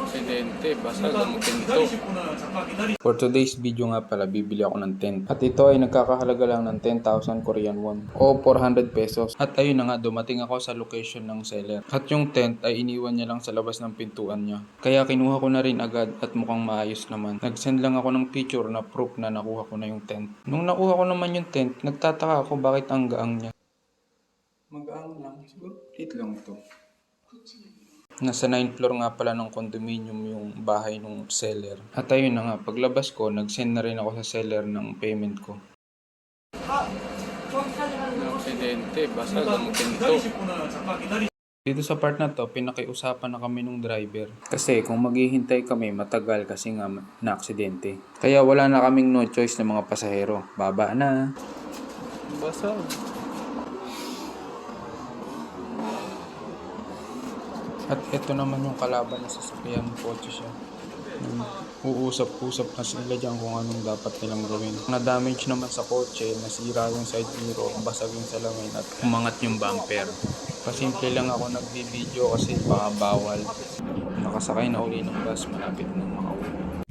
Aksidente, basag ang pinto. For today's video nga pala, bibili ako ng tent. At ito ay nagkakahalaga lang ng 10,000 Korean won o 400 pesos. At ayun na nga, dumating ako sa location ng seller. At yung tent ay iniwan niya lang sa labas ng pintuan niya. Kaya kinuha ko na rin agad at mukhang maayos naman. Nag-send lang ako ng picture na proof na nakuha ko na yung tent. Nung nakuha ko naman yung tent, nagtataka ako bakit ang gaang niya. Magaang lang, siguro dito lang ito. Nasa 9th floor nga pala ng condominium yung bahay ng seller. At ayun na nga, paglabas ko, nag-send na rin ako sa seller ng payment ko. Aksidente, basag ang pinto. Dito sa part na to, pinakiusapan na kami ng driver. Kasi kung maghihintay kami, matagal kasi nga na-aksidente. Kaya wala na kaming no choice ng mga pasahero. Baba na. Basag. At ito naman yung kalaban na sasakyan, kotse siya. Uusap-usap na sila dyan kung anong dapat nilang gawin. Na-damage naman sa kotse, nasira yung side mirror, basag yung salamin at umangat yung bumper. Pasimple lang ako nagbi-video kasi baka bawal. Nakasakay na uli ng bus, malapit na makauwi.